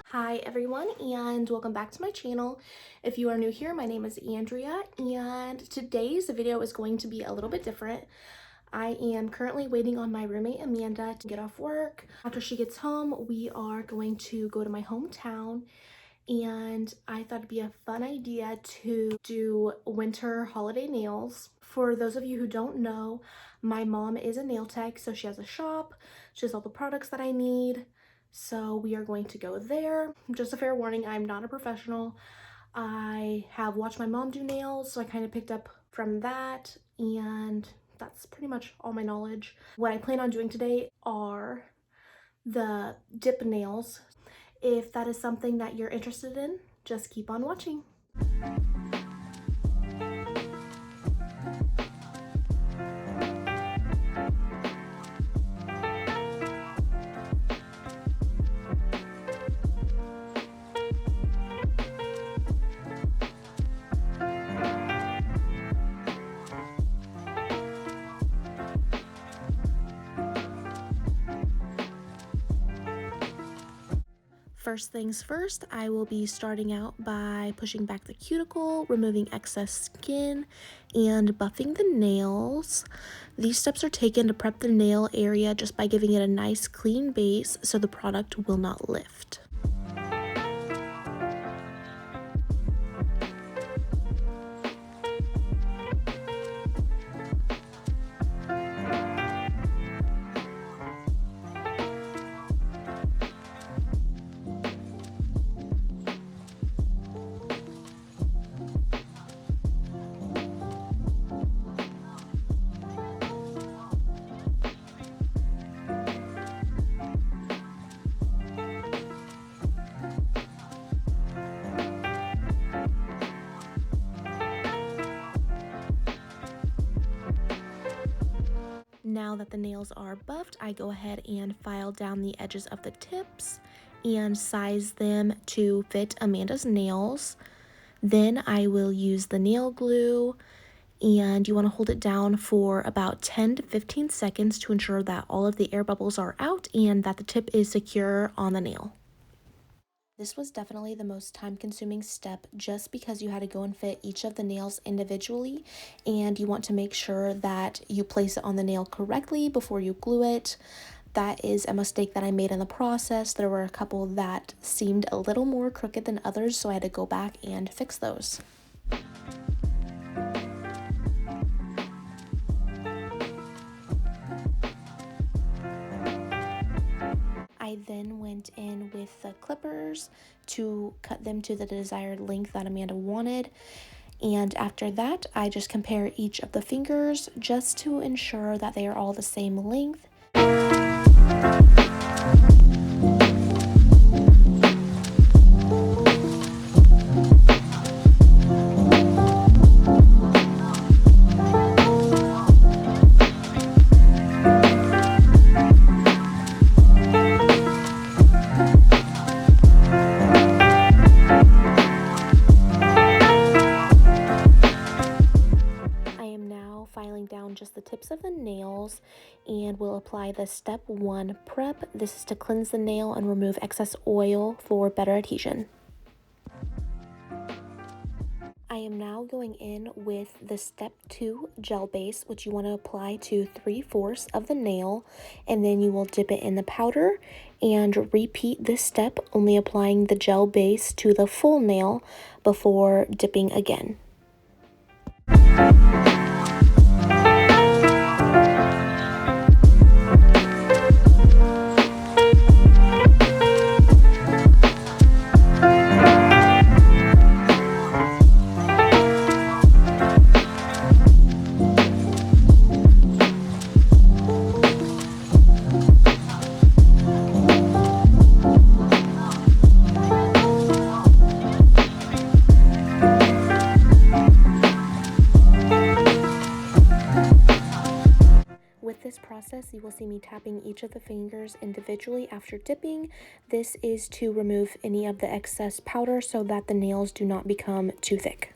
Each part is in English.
Hi everyone, and welcome back to my channel. If you are new here, my name is Andrea, and today's video is going to be a little bit different. I am currently waiting on my roommate Amanda to get off work. After she gets home, we are going to go to my hometown, and I thought it'd be a fun idea to do winter holiday nails. For those of you who don't know, my mom is a nail tech, so she has a shop. She has all the products that I need. So we are going to go there. Just a fair warning, I'm not a professional. I have watched my mom do nails, so I kind of picked up from that, and that's pretty much all my knowledge. What I plan on doing today are the dip nails. If that is something that you're interested in, just keep on watching. First things first, I will be starting out by pushing back the cuticle, removing excess skin, and buffing the nails. These steps are taken to prep the nail area just by giving it a nice clean base so the product will not lift. Now that the nails are buffed, I go ahead and file down the edges of the tips and size them to fit Amanda's nails. Then I will use the nail glue, and you want to hold it down for about 10 to 15 seconds to ensure that all of the air bubbles are out and that the tip is secure on the nail. This was definitely the most time-consuming step just because you had to go and fit each of the nails individually, and you want to make sure that you place it on the nail correctly before you glue it. That is a mistake that I made in the process. There were a couple that seemed a little more crooked than others, so I had to go back and fix those. I then went in with the clippers to cut them to the desired length that Amanda wanted. And after that, I just compare each of the fingers just to ensure that they are all the same length. Filing down just the tips of the nails, and we'll apply the step 1 prep. This is to cleanse the nail and remove excess oil for better adhesion. I am now going in with the step 2 gel base, which you want to apply to 3/4 of the nail, and then you will dip it in the powder and repeat this step, only applying the gel base to the full nail before dipping again. This process, you will see me tapping each of the fingers individually after dipping. This is to remove any of the excess powder so that the nails do not become too thick.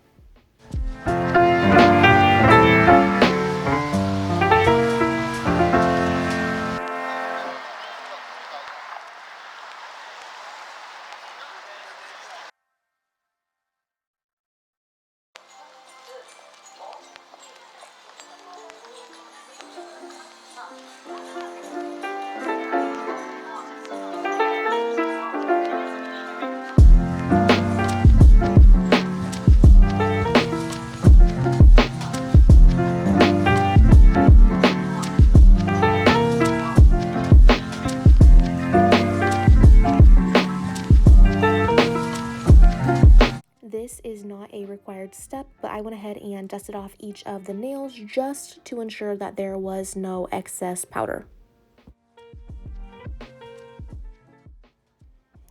went ahead and dusted off each of the nails just to ensure that there was no excess powder.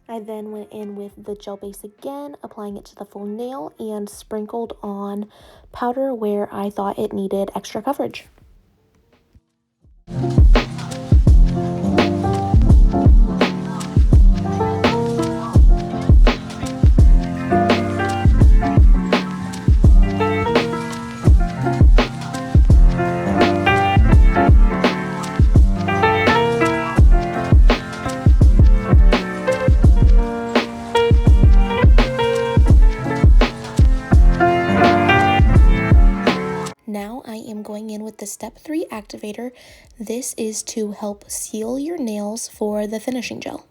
I then went in with the gel base again, applying it to the full nail, and sprinkled on powder where I thought it needed extra coverage. Now I am going in with the Step 3 activator. This is to help seal your nails for the finishing gel.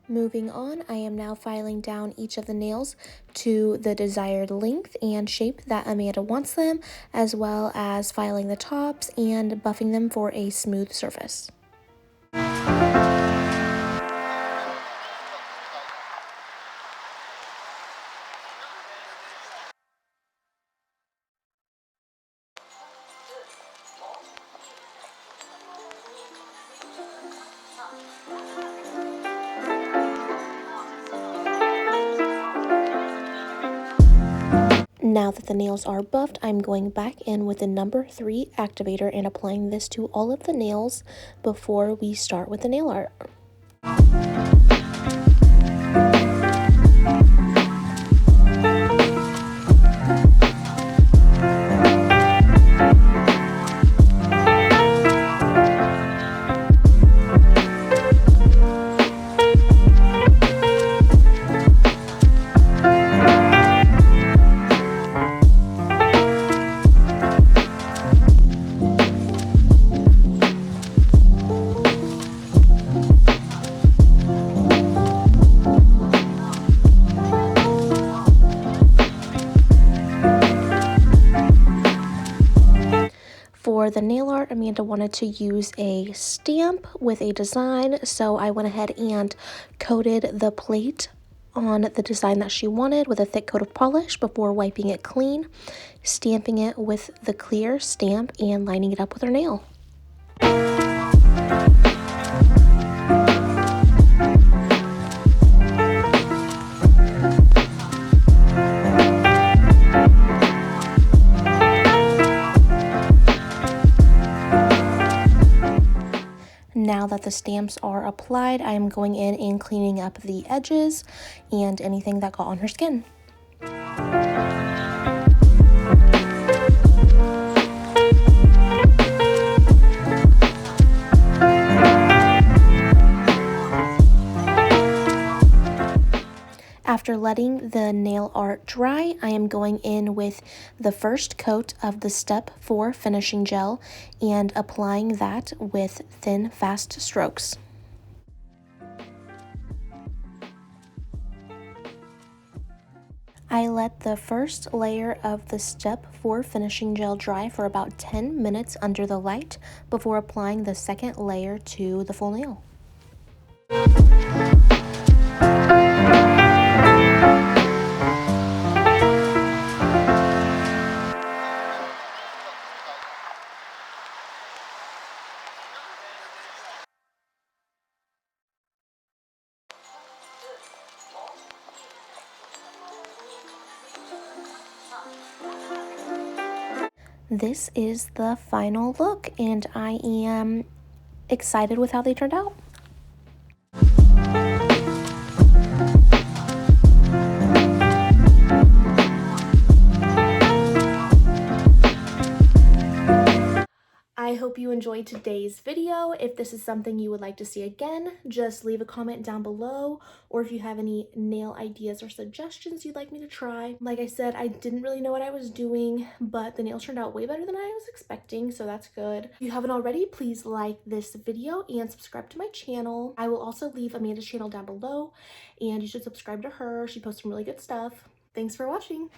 Moving on, I am now filing down each of the nails to the desired length and shape that Amanda wants them, as well as filing the tops and buffing them for a smooth surface. Now that the nails are buffed, I'm going back in with the number 3 activator and applying this to all of the nails before we start with the nail art. For the nail art, Amanda wanted to use a stamp with a design, so I went ahead and coated the plate on the design that she wanted with a thick coat of polish before wiping it clean, stamping it with the clear stamp, and lining it up with her nail. Now that the stamps are applied, I am going in and cleaning up the edges and anything that got on her skin. After letting the nail art dry, I am going in with the first coat of the Step 4 finishing gel and applying that with thin, fast strokes. I let the first layer of the Step 4 finishing gel dry for about 10 minutes under the light before applying the second layer to the full nail. This is the final look, and I am excited with how they turned out. enjoyed today's video. If this is something you would like to see again, just leave a comment down below, or if you have any nail ideas or suggestions you'd like me to try. Like I said, I didn't really know what I was doing, but the nails turned out way better than I was expecting, so that's good. If you haven't already, please like this video and subscribe to my channel. I will also leave Amanda's channel down below, and you should subscribe to her. She posts some really good stuff. Thanks for watching.